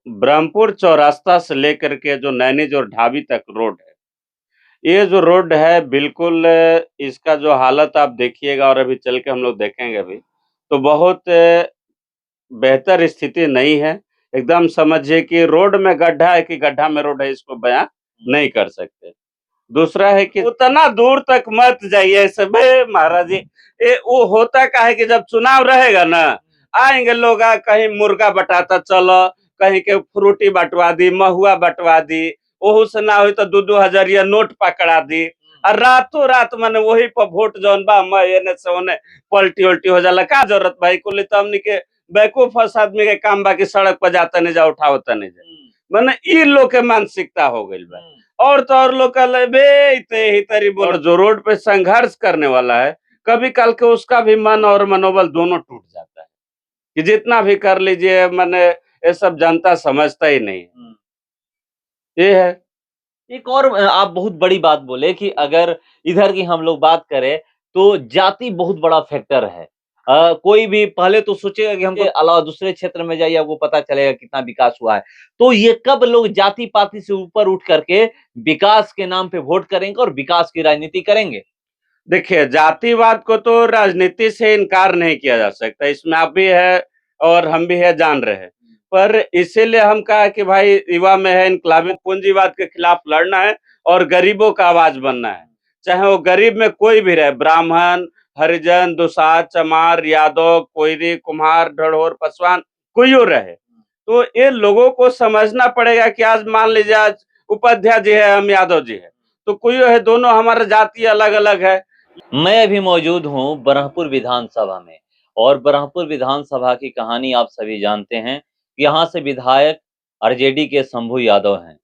ब्रह्मपुर चौरास्ता से लेकर के जो नैनी जो ढाबी तक रोड है, ये जो रोड है बिल्कुल इसका जो हालत आप देखिएगा और अभी चल के हम लोग देखेंगे अभी, तो बहुत बेहतर स्थिति नहीं है। एकदम समझिए कि रोड में गड्ढा है कि गड्ढा में रोड है, इसको बयाँ नहीं कर सकते। दूसरा है कि उतना दूर तक मत जाइए सब महाराज जी। वो होता क्या है कि जब चुनाव रहेगा ना, आएंगे लोग कहीं मुर्गा बटाता चलो, कहीं के फ्रूटी बंटवा दी, महुआ बंटवा दी, ओहू से ना हुई तो 2-2 हज़ारिया नोट पकड़ा दी और रातों रात माने वही पर वोट जौन बा मैं एने से ओने पलटी उल्टी हो जाला। का जरूरत भाई कुल तो हमनी के बेवकूफ आदमी के काम बाकी सड़क पर जाता नहीं जा उठावता नहीं जा, माने ई लोग के मानसिकता हो गई बा। और तो और लोग कल बे इते ही तरी बोल, और जो रोड पे संघर्ष करने वाला है, कभी कल के उसका भी मन और मनोबल दोनों टूट जाता है कि जितना भी कर लीजिए, माने ये सब जनता समझता ही नहीं है। ये है। एक और आप बहुत बड़ी बात बोले कि अगर इधर की हम लोग बात करें तो जाति बहुत बड़ा फैक्टर है। कोई भी पहले तो सोचेगा कि हमको अलावा दूसरे क्षेत्र में जाइए आपको पता चलेगा कितना विकास हुआ है। तो ये कब लोग जाति पाति से ऊपर उठ करके विकास के नाम पे वोट करेंगे और विकास की राजनीति करेंगे? देखिए, जातिवाद को तो राजनीति से इनकार नहीं किया जा सकता, इसमें आप भी है और हम भी है जान रहे हैं। पर इसीलिए हम कहा कि भाई युवा में है इनकलाबी पूंजीवाद के खिलाफ लड़ना है और गरीबों का आवाज बनना है। चाहे वो गरीब में कोई भी रहे, ब्राह्मण, हरिजन, दुसाध, चमार, यादव, कोयरी, कुम्हार, ढढोर, पासवान, कोइयो रहे। तो ये लोगों को समझना पड़ेगा कि आज मान लीजिए आज उपाध्याय जी है, हम यादव जी है, तो कोइयो है, दोनों हमारा जाति अलग-अलग है। मैं अभी मौजूद हूँ ब्रह्मपुर विधानसभा में और ब्रह्मपुर विधानसभा की कहानी आप सभी जानते हैं। यहाँ से विधायक आरजेडी के शंभू यादव हैं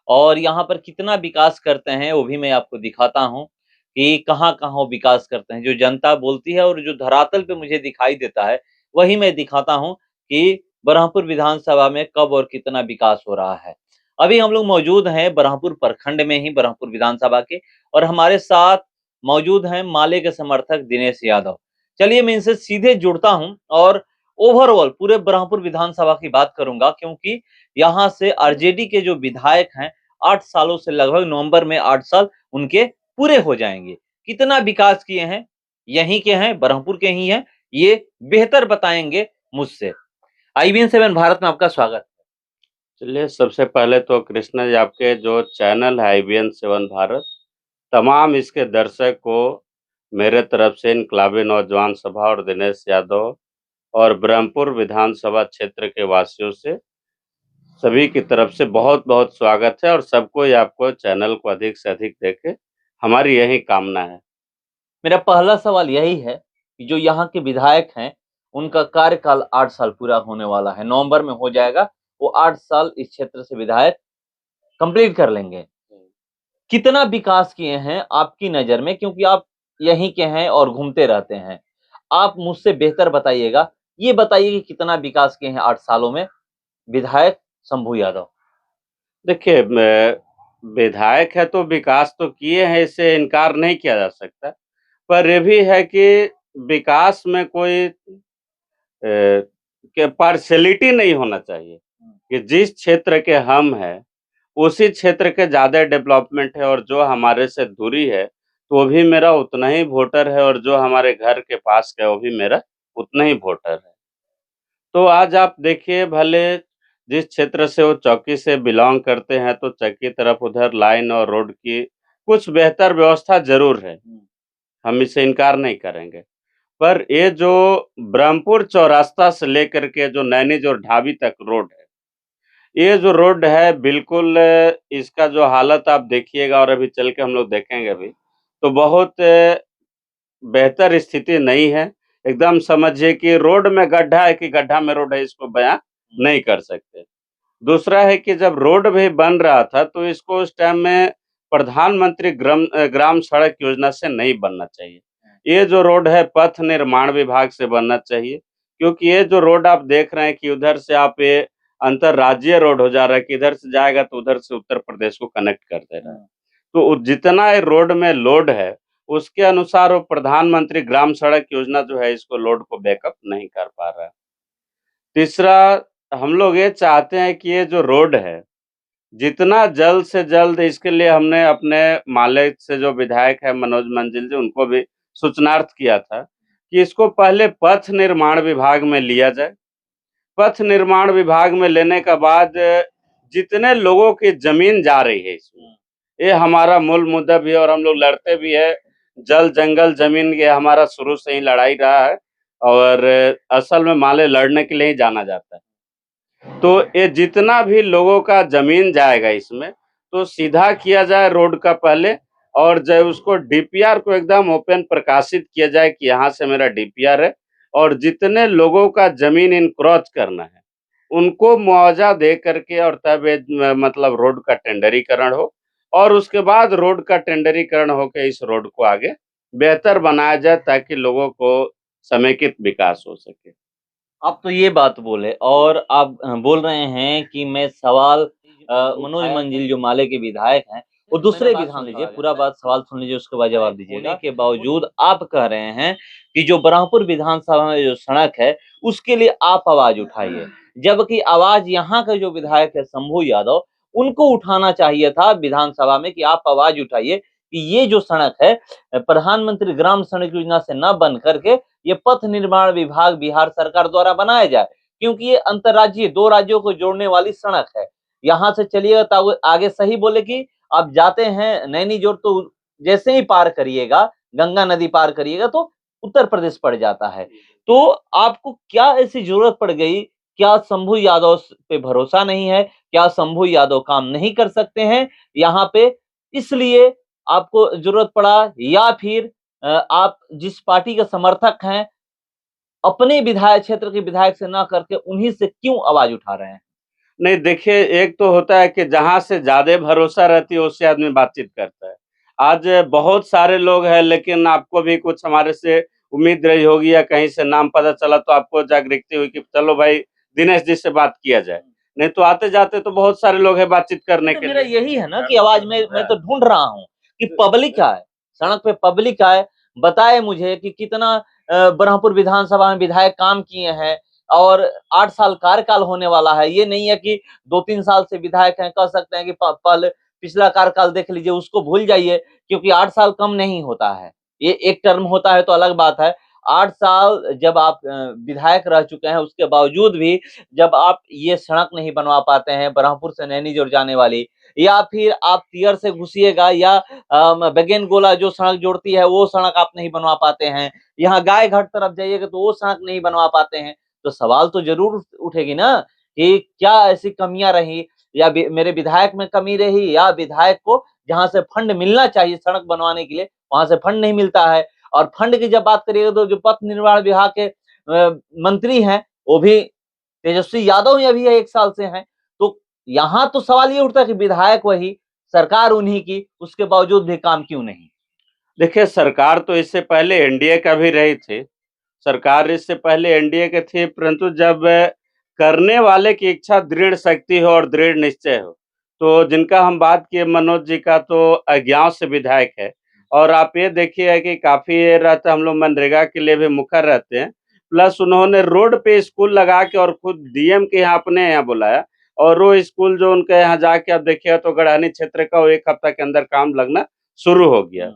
और यहाँ पर कितना विकास करते हैं वो भी मैं आपको दिखाता हूँ कि कहाँ-कहाँ वो विकास करते हैं। जो जनता बोलती है और जो धरातल पे मुझे दिखाई देता है, वही मैं दिखाता हूँ कि ब्रह्मपुर विधानसभा में कब और कितना विकास हो रहा है। अभी हम लोग मौजूद हैं ब्रह्मपुर प्रखंड में ही ब्रह्मपुर विधानसभा के और हमारे साथ मौजूद हैं माले के समर्थक दिनेश यादव। चलिए मैं इनसे सीधे जुड़ता हूं और ओवरऑल पूरे ब्रह्मपुर विधानसभा की बात करूंगा क्योंकि यहाँ से आरजेडी के जो विधायक हैं 8 सालों से लगभग नवंबर में 8 साल उनके पूरे हो जाएंगे। कितना विकास किए हैं, यहीं के हैं, ब्रह्मपुर के ही हैं, ये बेहतर बताएंगे मुझसे। IBN 7 भारत में आपका स्वागत है। चलिए, सबसे पहले तो कृष्णा जी आपके जो चैनल है IBN 7 भारत, तमाम इसके दर्शक को मेरे तरफ से इनकलाबी नौजवान सभा और दिनेश यादव और ब्रह्मपुर विधानसभा क्षेत्र के वासियों से सभी की तरफ से बहुत-बहुत स्वागत है और सबको ये आपको चैनल को अधिक से अधिक देखे, हमारी यही कामना है। मेरा पहला सवाल यही है कि जो यहाँ के विधायक हैं, उनका कार्यकाल 8 साल पूरा होने वाला है, नवंबर में हो जाएगा। वो 8 साल इस क्षेत्र से विधायक कंप्लीट कर लेंगे। कितना विकास किए हैं आपकी नज़र में? क्योंकि आप यहीं के हैं और घूमते रहते हैं। आप मुझसे बेहतर बताइएगा। ये बताइए कि कितना विकास किए हैं 8 सालों में विधायक शंभू यादव? देखिए, विधायक है तो विकास तो किए हैं, इससे इनकार नहीं किया जा सकता। पर ये भी है कि विकास में कोई के पार्शियलिटी नहीं होना चाहिए कि जिस क्षेत्र के हम हैं, उसी क्षेत्र के ज़्यादा डेवलपमेंट है और जो हमारे से दूरी है, तो वो भी मेरा उतना ही वोटर है और जो हमारे घर के पास का है, वो भी मेरा उतना ही वोटर है। तो आज आप देखिए भले जिस क्षेत्र से वो चौकी से बिलॉन्ग करते हैं, तो चक्की तरफ उधर लाइन और रोड की कुछ बेहतर व्यवस्था ज़रूर है, हम इससे इनकार नहीं करेंगे। पर ये जो ब्रह्मपुर चौरास्ता से लेकर के जो नैनी जो ढाबी तक रोड है, ये जो रोड है बिल्कुल इसका जो हालत आप देखिएगा और अभी चल के हम लोग देखेंगे अभी, तो बहुत बेहतर स्थिति नहीं है। एकदम समझिए कि रोड में गड्ढा है कि गड्ढा में रोड है, इसको बयाँ नहीं कर सकते। दूसरा है कि जब रोड भी बन रहा था, तो इसको उस टाइम में प्रधानमंत्री ग्राम सड़क योजना से नहीं बनना चाहिए। ये जो रोड है पथ निर्माण विभाग से बनना चाहिए, क्योंकि ये जो रोड आप देख रहे हैं कि उधर से आप ये अंतर्राज्यीय रोड हो जा रहा है कि इधर से जाएगा तो उधर से उत्तर प्रदेश को कनेक्ट कर दे रहा है। तो जितना ये रोड में लोड है, उसके अनुसार वो प्रधानमंत्री ग्राम सड़क योजना जो है इसको लोड को बैकअप नहीं कर पा रहा है। तीसरा हम लोग ये चाहते हैं कि ये जो रोड है, जितना जल्द से जल्द इसके लिए हमने अपने माले से जो विधायक है मनोज मंजिल जी उनको भी सूचनार्थ किया था, कि इसको पहले पथ निर्माण विभाग में लिया जाए। पथ निर्माण विभाग में लेने के बाद जितने लोगों की ज़मीन जा रही है इसमें, ये हमारा मूल मुद्दा भी है और हम लोग लड़ते भी हैं। जल, जंगल, ज़मीन ये हमारा शुरू से ही लड़ाई रहा है और असल में माले लड़ने के लिए ही जाना जाता है। तो ये जितना भी लोगों का ज़मीन जाएगा इसमें, तो सीधा किया जाए रोड का पहले और जो उसको डीपीआर को एकदम ओपन प्रकाशित किया जाए कि यहाँ से मेरा डीपीआर है और जितने लोगों का ज़मीन इनक्रोच करना है, उनको मुआवज़ा दे करके और तब ये मतलब रोड का टेंडरीकरण हो और उसके बाद रोड का टेंडरीकरण होके इस रोड को आगे बेहतर बनाया जाए ताकि लोगों को समेकित विकास हो सके। आप तो ये बात बोले और आप बोल रहे हैं कि मैं सवाल मनोज मंजिल जो माले के विधायक हैं वो दूसरे विधान लीजिए, पूरा बात सवाल सुन लीजिए उसके बाद जवाब दीजिएगा। होने के बावजूद आप कह रहे हैं कि जो ब्रह्मपुर विधानसभा में जो सड़क है उसके लिए आप आवाज उठाइए, जबकि आवाज यहाँ का जो विधायक है शंभू यादव उनको उठाना चाहिए था विधानसभा में कि आप आवाज उठाइए कि ये जो सड़क है प्रधानमंत्री ग्राम सड़क योजना से न बन करके ये पथ निर्माण विभाग बिहार सरकार द्वारा बनाया जाए, क्योंकि ये अंतर्राज्यीय 2 राज्यों को जोड़ने वाली सड़क है। यहाँ से चलिएगा तो आगे सही बोले कि आप जाते हैं नैनी जोर तो जैसे ही पार करिएगा, गंगा नदी पार करिएगा तो उत्तर प्रदेश पड़ जाता है। तो आपको क्या ऐसी जरूरत पड़ गई? क्या शंभू यादव पे भरोसा नहीं है? क्या शंभू यादव काम नहीं कर सकते हैं यहाँ पे? इसलिए आपको जरूरत पड़ा या फिर आप जिस पार्टी के समर्थक हैं, अपने विधायक क्षेत्र के विधायक से ना करके उन्हीं से क्यों आवाज उठा रहे हैं? नहीं देखिए, एक तो होता है कि जहाँ से ज़्यादा भरोसा रहती है उससे आदमी बातचीत करता है। आज बहुत सारे लोग हैं लेकिन आपको भी कुछ हमारे से उम्मीद रही होगी या कहीं से नाम पता चला तो आपको जागृति हुई कि चलो भाई दिनेश जी से बात किया जाए। नहीं तो आते-जाते तो बहुत सारे लोग हैं बातचीत करने तो के मेरा लिए। यही है ना कि आवाज मैं तो ढूंढ रहा हूँ कि पब्लिक आए, सड़क पे पब्लिक आए, बताए मुझे कि कितना ब्रह्मपुर विधानसभा में विधायक काम किए हैं और 8 साल कार्यकाल होने वाला है। ये नहीं है कि 2-3 साल से विधायक हैं, कह सकते हैं कि प पहले पिछला कार्यकाल देख लीजिए उसको भूल जाइए, क्योंकि 8 साल कम नहीं होता है। ये एक टर्म होता है तो अलग बात है। 8 साल जब आप विधायक रह चुके हैं उसके बावजूद भी जब आप ये सड़क नहीं बनवा पाते हैं ब्रह्मपुर से नैनीजोर जाने वाली, या फिर आप तियर से घुसिएगा या बेगेन गोला जो सड़क जोड़ती है वो सड़क आप नहीं बनवा पाते हैं, यहाँ गाय घाट तरफ जाइएगा तो वो सड़क नहीं बनवा पाते हैं, तो सवाल तो जरूर उठेगी ना कि क्या ऐसी कमियां रही या मेरे विधायक में कमी रही या विधायक को जहां से फंड मिलना चाहिए सड़क बनवाने के लिए वहां से फंड नहीं मिलता है। और फंड की जब बात करिएगा तो जो पथ निर्माण विभाग के मंत्री हैं वो भी तेजस्वी यादव ही अभी 1 साल से हैं। तो यहाँ तो सवाल ये उठता है कि विधायक वही, सरकार उन्हीं की, उसके बावजूद भी काम क्यों नहीं? देखिए, सरकार तो इससे पहले एनडीए का भी रही थी। सरकार इससे पहले एनडीए के थी परंतु जब करने वाले की इच्छा दृढ़ शक्ति हो और दृढ़ निश्चय हो, तो जिनका हम बात किए मनोज जी का तो अज्ञाव से विधायक है और आप ये देखिए कि काफ़ी ये रहता है हम लोग मनरेगा के लिए भी मुखर रहते हैं। प्लस उन्होंने रोड पे स्कूल लगा के और खुद डीएम के यहाँ अपने यहाँ बुलाया और वो स्कूल जो उनके यहाँ जाके आप देखिएगा तो गढ़ानी क्षेत्र का वो 1 हफ्ता के अंदर काम लगना शुरू हो गया।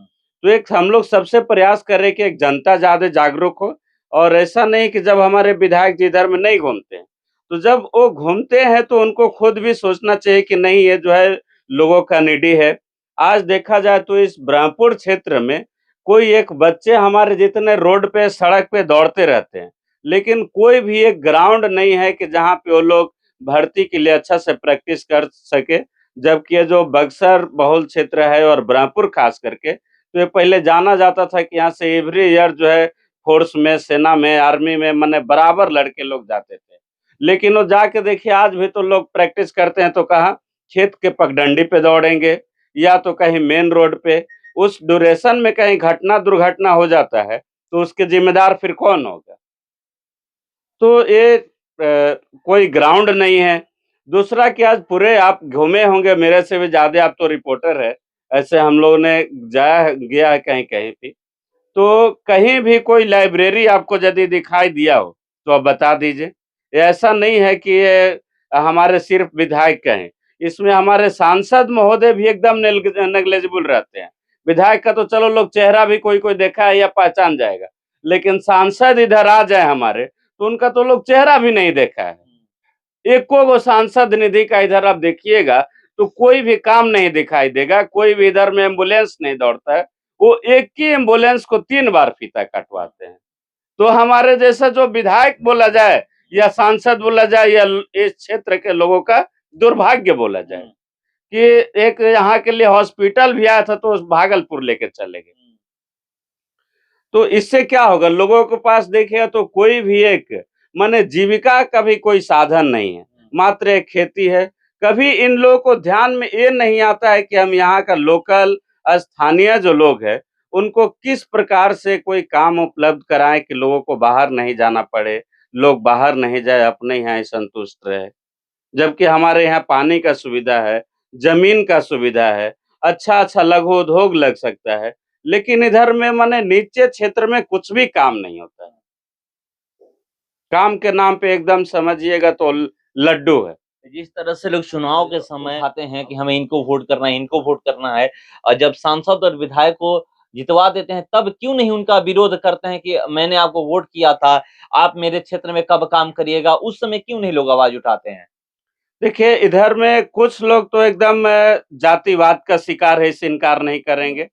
तो एक हम लोग सबसे प्रयास कर रहे हैं कि एक जनता ज़्यादा जागरूक हो और ऐसा नहीं कि जब हमारे विधायक जी इधर में नहीं घूमते हैं, तो जब वो घूमते हैं तो उनको खुद भी सोचना चाहिए कि नहीं ये जो है लोगों का निडी है। आज देखा जाए तो इस ब्रह्मपुर क्षेत्र में कोई एक बच्चे हमारे जितने रोड पे, सड़क पे दौड़ते रहते हैं, लेकिन कोई भी एक ग्राउंड नहीं है कि जहाँ पे वो लोग भर्ती के लिए अच्छा से प्रैक्टिस कर सके। जबकि ये जो बक्सर बहुल क्षेत्र है और ब्रह्मपुर खास करके तो ये पहले जाना जाता था कि यहाँ से एवरी ईयर जो है फ़ोर्स में, सेना में, आर्मी में मने बराबर लड़के लोग जाते थे। लेकिन वो जाके देखिए आज भी तो लोग प्रैक्टिस करते हैं तो कहाँ? खेत के पगडंडी पे दौड़ेंगे या तो कहीं मेन रोड पे। उस ड्यूरेशन में कहीं दुर्घटना हो जाता है, तो उसके ज़िम्मेदार फिर कौन होगा? तो ये कोई ग्राउंड नहीं है। दूसरा कि आज पूरे आप घूमे होंगे मेरे से भी ज़्यादा आप तो रिपोर्टर हैं। ऐसे हम लोगों ने गया है कहीं-कहीं भी। तो कहीं भी कोई लाइब्रेरी आपको यदि दिखाई दिया हो, तो आप बता दीजिए। ये ऐसा नहीं है कि ये हमारे सिर्फ विधायक का है। इसमें हमारे सांसद महोदय भी एकदम नेग्लिजिबल रहते हैं। विधायक का तो चलो लोग चेहरा भी कोई-कोई देखा है या पहचान जाएगा। लेकिन सांसद इधर आ जाए हमारे, तो उनका तो लोग चेहरा भी नहीं देखा है। एको गो सांसद निधि का इधर आप देखिएगा तो कोई भी काम नहीं दिखाई देगा, कोई भी इधर में एम्बुलेंस नहीं दौड़ता है। वो एक ही एम्बुलेंस को 3 बार फीता कटवाते हैं। तो हमारे जैसा जो विधायक बोला जाए या सांसद बोला जाए या इस क्षेत्र के लोगों का दुर्भाग्य बोला जाए कि एक यहाँ के लिए हॉस्पिटल भी आया था तो उस भागलपुर लेके चले गए। तो इससे क्या होगा, लोगों के पास देखिएगा तो कोई भी एक माने जीविका का भी कोई साधन नहीं है, मात्र एक खेती है। कभी इन लोगों को ध्यान में ये नहीं आता है कि हम यहाँ का लोकल स्थानीय जो लोग हैं, उनको किस प्रकार से कोई काम उपलब्ध कराएँ कि लोगों को बाहर नहीं जाना पड़े, लोग बाहर नहीं जाए, अपने यहाँ ही संतुष्ट रहे। जबकि हमारे यहाँ पानी का सुविधा है, ज़मीन का सुविधा है, अच्छा-अच्छा लघु उद्योग लग सकता है, लेकिन इधर में माने नीचे क्षेत्र में कुछ भी काम नहीं होता है। काम के नाम पे एकदम समझिएगा तो लड्डू है। जिस तरह से लोग चुनाव के समय आते हैं कि हमें इनको वोट करना है, इनको वोट करना है, और जब सांसद और विधायक को जितवा देते हैं, तब क्यों नहीं उनका विरोध करते हैं कि मैंने आपको वोट किया था, आप मेरे क्षेत्र में कब काम करिएगा? उस समय क्यों नहीं लोग आवाज़ उठाते हैं? देखिए, इधर में कुछ लोग तो एकदम जातिवाद का शिकार है, इससे इनकार नहीं करेंगे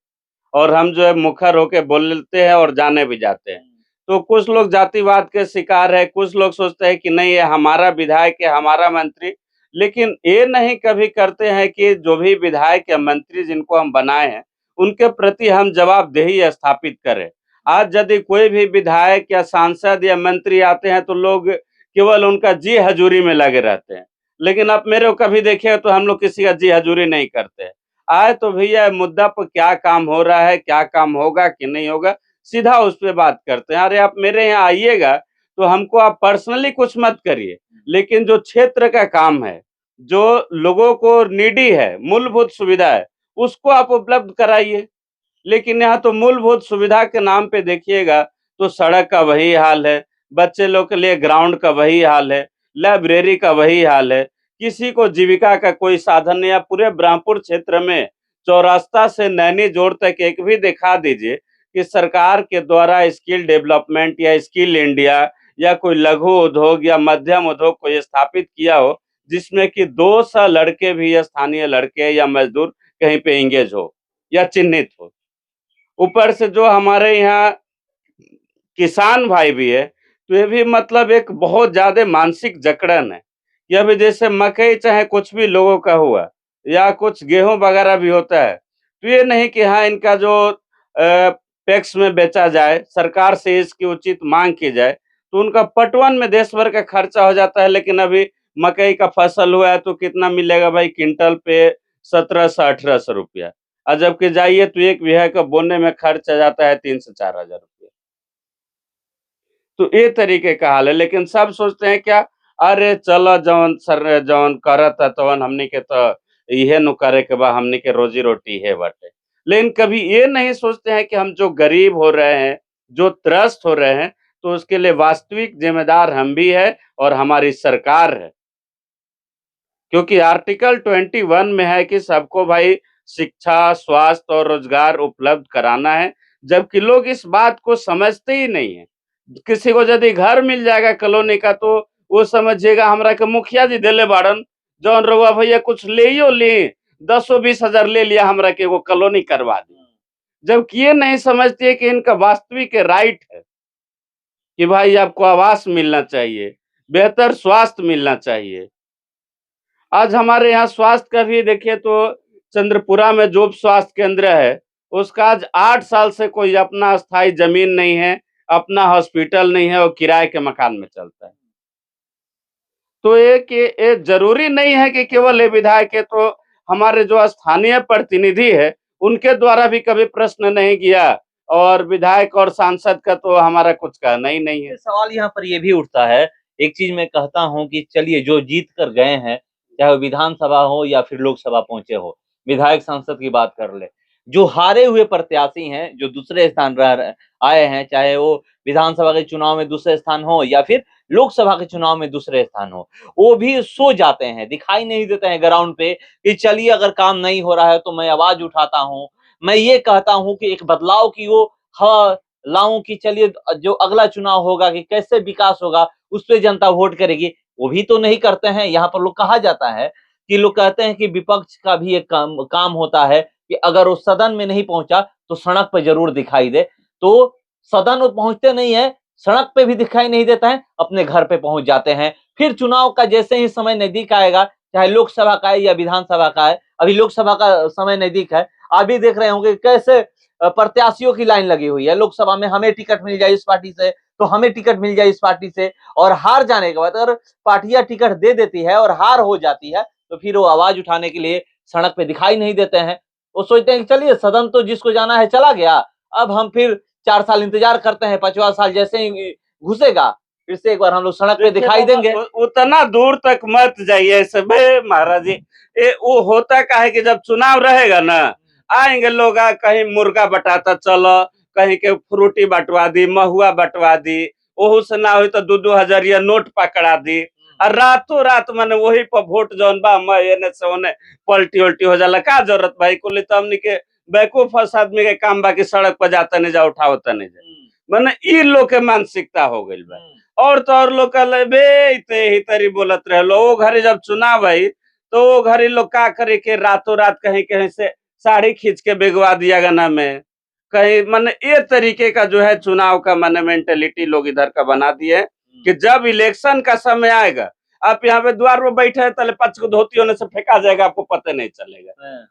और हम जो है मुखर होके बोलते हैं और जाने भी जाते हैं। तो कुछ लोग जातिवाद के शिकार है, कुछ लोग सोचते हैं कि नहीं ये हमारा विधायक है, हमारा मंत्री, लेकिन ये नहीं कभी करते हैं कि जो भी विधायक या मंत्री जिनको हम बनाए हैं, उनके प्रति हम जवाबदेही स्थापित करें। आज यदि कोई भी विधायक या सांसद या मंत्री आते हैं तो लोग केवल उनका जी हजूरी में लगे रहते हैं। लेकिन आप मेरे को कभी देखिएगा तो हम लोग किसी का जी हजूरी नहीं करते हैं। आए तो भैया मुद्दा पर क्या काम हो रहा है, क्या काम होगा कि नहीं होगा, सीधा उस पे बात करते हैं। अरे आप मेरे यहाँ आइएगा, तो हमको आप पर्सनली कुछ मत करिए, लेकिन जो क्षेत्र का काम है, जो लोगों को नीडी है, मूलभूत सुविधा है, उसको आप उपलब्ध कराइए। लेकिन यहाँ तो मूलभूत सुविधा के नाम पे देखिएगा, तो सड़क का वही हाल है, बच्चे लोग के लिए ग्राउंड का वही हाल है, लाइब्रेरी का वही हाल है। किसी को जीविका का कोई साधन नहीं है। पूरे ब्रह्मपुर क्षेत्र में चौरास्ता से नैनी जोड़ तक एक भी दिखा दीजिए कि सरकार के द्वारा स्किल डेवलपमेंट या स्किल इंडिया या कोई लघु उद्योग या मध्यम उद्योग कोई स्थापित किया हो, जिसमें कि 200 लड़के भी स्थानीय लड़के या मजदूर कहीं पे एंगेज हो या चिन्हित हो। ऊपर से जो हमारे यहाँ किसान भाई भी है, तो ये भी मतलब एक बहुत ज़्यादा मानसिक जकड़न है। कि अभी जैसे मकई चाहे कुछ भी लोगों का हुआ या कुछ गेहूँ वगैरह भी होता है, तो ये नहीं कि हाँ, इनका जो पैक्स में बेचा जाए, सरकार से इसकी उचित माँग की जाए, तो उनका पटवन में देश भर का खर्चा हो जाता है। लेकिन अभी मकई का फसल हुआ है तो कितना मिलेगा भाई क्विंटल पे 1700-1800 रुपया। और जबकि जाइए तो 1 बीघा का बोने में खर्च आ जाता है 3 से 4,000 रुपया। तो ए तरीके का हाल है, लेकिन सब सोचते हैं क्या, अरे चलो जौन करत तवन हमनी के तो इहे नु करे के बा, हमनी के रोजी-रोटी इहे बाटे। लेकिन कभी ये नहीं सोचते हैं कि हम जो गरीब हो रहे हैं, जो त्रस्त हो रहे हैं, तो उसके लिए वास्तविक ज़िम्मेदार हम भी हैं और हमारी सरकार है। क्योंकि आर्टिकल 21 में है कि सबको भाई शिक्षा, स्वास्थ्य और रोजगार उपलब्ध कराना है, जबकि लोग इस बात को समझते ही नहीं है। किसी को यदि घर मिल जाएगा कॉलोनी का तो वो समझिएगा हमरा के मुखिया जी देले बाड़न, जौन रउआ भैया कुछ लेइयो ली, 10-20 हजार ले लिया हमरा के एगो कॉलोनी करवा दी। जबकि ये नहीं समझती है कि इनका वास्तविक राइट है कि भाई आपको आवास मिलना चाहिए, बेहतर स्वास्थ्य मिलना चाहिए। आज हमारे यहाँ स्वास्थ्य का भी देखिए तो चंद्रपुरा में जो स्वास्थ्य केंद्र है, उसका आज 8 साल से कोई अपना स्थायी ज़मीन नहीं है, अपना हॉस्पिटल नहीं है, वो किराए के मकान में चलता है। तो ये ज़रूरी नहीं है कि केवल ये विधायक है, तो हमारे जो स्थानीय प्रतिनिधि है, उनके द्वारा भी कभी प्रश्न नहीं किया और विधायक और सांसद का तो हमारा कुछ कहना ही नहीं है। सवाल यहाँ पर ये भी उठता है, एक चीज़ मैं कहता हूँ कि चलिए जो जीत कर गए हैं, चाहे वो विधानसभा हो या फिर लोकसभा पहुँचे हो, विधायक सांसद की बात कर लें। जो हारे हुए प्रत्याशी हैं, जो दूसरे स्थान आए हैं, चाहे वो विधानसभा के चुनाव में दूसरे स्थान हो या फिर लोकसभा के चुनाव में दूसरे स्थान हो, वो भी सो जाते हैं, दिखाई नहीं देते हैं ग्राउंड पे कि चलिए अगर काम नहीं हो रहा है तो मैं आवाज उठाता हूँ, मैं ये कहता हूँ कि एक बदलाव की वो हवा लाऊं कि चलिए जो अगला चुनाव होगा कि कैसे विकास होगा उस पे जनता वोट करेगी, वो भी तो नहीं करते हैं। यहाँ पर लोग कहा जाता है कि लोग कहते हैं कि विपक्ष का भी एक काम होता है कि अगर वो सदन में नहीं पहुंचा तो सड़क पर जरूर दिखाई दे, तो सदन वो पहुंचते नहीं है, सड़क पे भी दिखाई नहीं देता है, अपने घर पे पहुंच जाते हैं। फिर चुनाव का जैसे ही समय नजदीक आएगा, चाहे लोकसभा का है या विधानसभा का है, अभी लोकसभा का समय नजदीक है, आप भी देख रहे होंगे कैसे प्रत्याशियों की लाइन लगी हुई है। लोकसभा में हमें टिकट मिल जाए इस पार्टी से, तो हमें टिकट मिल जाए इस पार्टी से, और हार जाने के बाद अगर पार्टियां टिकट दे देती है और हार हो जाती है तो फिर वो आवाज उठाने के लिए सड़क पे दिखाई नहीं देते हैं। वो सोचते हैं कि चलिए सदन तो जिसको जाना है चला गया, अब हम फिर 4 साल इंतजार करते हैं, 5वां साल जैसे ही घुसेगा फिर से एक बार हम लोग सड़क पे दिखाई देंगे। उतना दूर तक मत जाइए सब महाराज जी। वो होता का है कि जब चुनाव रहेगा ना, आएंगे लोग, कहीं मुर्गा बटाता चलो, कहीं के फ्रूटी बंटवा दी, महुआ बंटवा दी, ओहू से ना हुई तो 2-2 हजारिया नोट पकड़ा दी, और रातों रात मैंने वही पर वोट जौन बा मैं एने से ओने पलटी उल्टी हो जाला। का जरूरत भाई कुल तो हमनी के बेवकूफ आदमी के काम बाकी सड़क पर जाता नहीं जा, उठावता नहीं जा, मैंने ई लोग के मानसिकता हो गई बा। और तो और लोग कल बे इते ही तरी बोलत रहे लो, वो घरे जब चुनाव आई तो वो घरे लोग का करे के रातों रात कहीं कहीं से साड़ी खींच के भिगवा दिया गना में कहीं, मैंने ये तरीके का जो है चुनाव का मैंने मेंटेलिटी लोग इधर का बना दिए कि जब इलेक्शन का समय आएगा आप यहाँ पे द्वार पर बैठे हैं तले 5 को धोती होने से फेंका जाएगा, आपको पता नहीं चलेगा।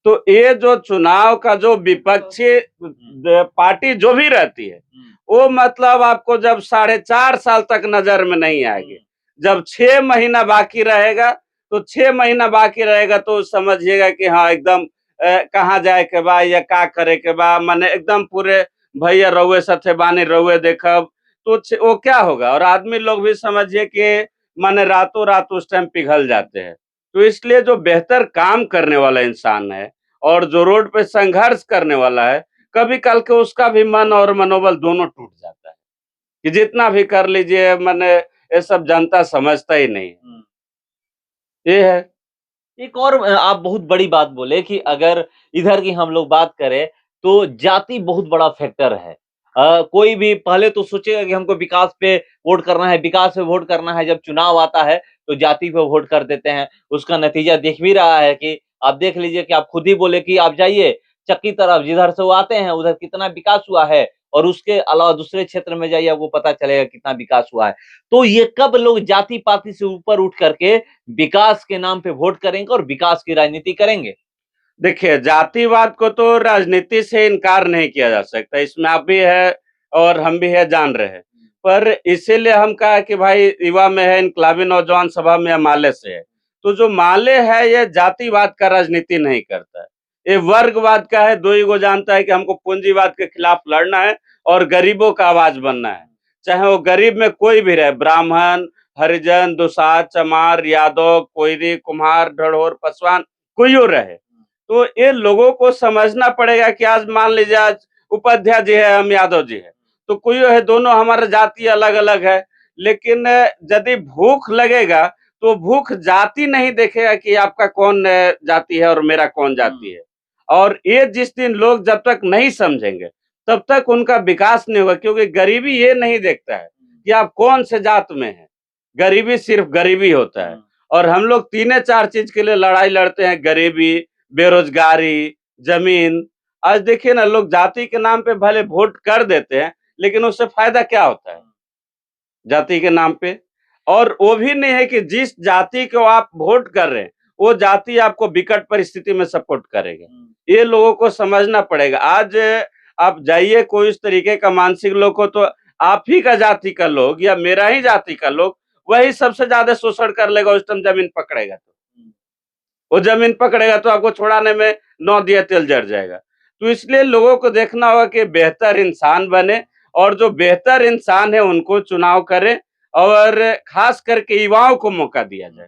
तो ये जो चुनाव का जो विपक्षी पार्टी जो भी रहती है वो मतलब आपको जब 4.5 साल तक नजर में नहीं आएगी, जब 6 महीना बाकी रहेगा तो 6 महीना बाकी रहेगा तो समझिएगा कि हाँ एकदम कहाँ जाए के बा या का करे के बा, माने एकदम पूरे भैया रउए साथे बानी रउए देखब, तो वो क्या होगा। और आदमी लोग भी समझिए कि माने रातों रात उस टाइम पिघल जाते हैं। तो इसलिए जो बेहतर काम करने वाला इंसान है और जो रोड पे संघर्ष करने वाला है, कभी कल के उसका भी मन और मनोबल दोनों टूट जाता है कि जितना भी कर लीजिए, मैंने ये सब जनता समझता ही नहीं। ये है। एक और आप बहुत बड़ी बात बोले कि अगर इधर की हम लोग बात करें तो जाति बहुत बड़ा फैक्टर है। कोई भी पहले तो सोचेगा कि हमको विकास पे वोट करना है, विकास पे वोट करना है, जब चुनाव आता है तो जाति पे वोट कर देते हैं। उसका नतीजा दिख भी रहा है कि आप देख लीजिए कि आप खुद ही बोले कि आप जाइए चक्की तरफ, जिधर से वो आते हैं उधर कितना विकास हुआ है, और उसके अलावा दूसरे क्षेत्र में जाइए आपको पता चलेगा कितना विकास हुआ है। तो ये कब लोग जाति पाति से ऊपर उठ करके विकास के नाम पे वोट करेंगे और विकास की राजनीति करेंगे? देखिए, जातिवाद को तो राजनीति से इनकार नहीं किया जा सकता, इसमें आप भी है और हम भी है जान रहे हैं। पर इसीलिए हम कहा कि भाई युवा में है, इनकलाबी नौजवान सभा में माले से है। तो जो माले है ये जातिवाद का राजनीति नहीं करता है, ये वर्गवाद का है। दो ही को जानता है कि हमको पूंजीवाद के खिलाफ लड़ना है और गरीबों का आवाज बनना है, चाहे वो गरीब में कोई भी रहे, ब्राह्मण, हरिजन, दुसाध, चमार, यादव, कोयरी, कुम्हार, ढढ़ोर, पासवान, कोई रहे। तो ये लोगों को समझना पड़ेगा कि आज मान लीजिए आज उपाध्याय जी है, हम यादव जी है, तो कोई है, दोनों हमारा जाति अलग अलग है, लेकिन यदि भूख लगेगा तो भूख जाति नहीं देखेगा कि आपका कौन जाति है और मेरा कौन जाति है। और ये जिस दिन लोग जब तक नहीं समझेंगे तब तक उनका विकास नहीं होगा, क्योंकि गरीबी ये नहीं देखता है कि आप कौन से जात में हैं, गरीबी सिर्फ गरीबी होता है। और हम लोग 3-4 चीज के लिए लड़ाई लड़ते हैं, गरीबी, बेरोजगारी, जमीन। आज देखिए ना, लोग जाति के नाम पे भले वोट कर देते हैं लेकिन उससे फायदा क्या होता है जाति के नाम पे। और वो भी नहीं है कि जिस जाति को आप वोट कर रहे हैं वो जाति आपको विकट परिस्थिति में सपोर्ट करेगा, ये लोगों को समझना पड़ेगा। आज आप जाइए कोई इस तरीके का मानसिक लोग हो तो आप ही का जाति का लोग या मेरा ही जाति का लोग वही सबसे ज्यादा शोषण कर लेगा, उस टाइम जमीन पकड़ेगा तो वो जमीन पकड़ेगा तो आपको छुड़ाने में 9 दिया तेल जड़ जाएगा। तो इसलिए लोगों को देखना होगा कि बेहतर इंसान बने और जो बेहतर इंसान है उनको चुनाव करें और खास करके युवाओं को मौका दिया जाए,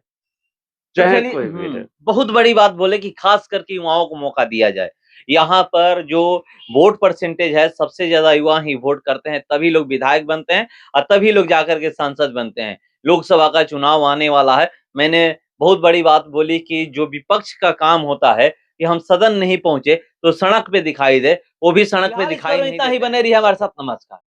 चाहे कोई भी रहे। बहुत बड़ी बात बोले कि खास करके युवाओं को मौका दिया जाए। यहाँ पर जो वोट परसेंटेज है, सबसे ज्यादा युवा ही वोट करते हैं, तभी लोग विधायक बनते हैं और तभी लोग जाकर के सांसद बनते हैं। लोकसभा का चुनाव आने वाला है, मैंने बहुत बड़ी बात बोली कि जो विपक्ष का काम होता है कि हम सदन नहीं पहुंचे तो सड़क पे दिखाई दे, वो भी सड़क पे दिखाई नहीं देते। ही बने रही हमारे साथ। नमस्कार।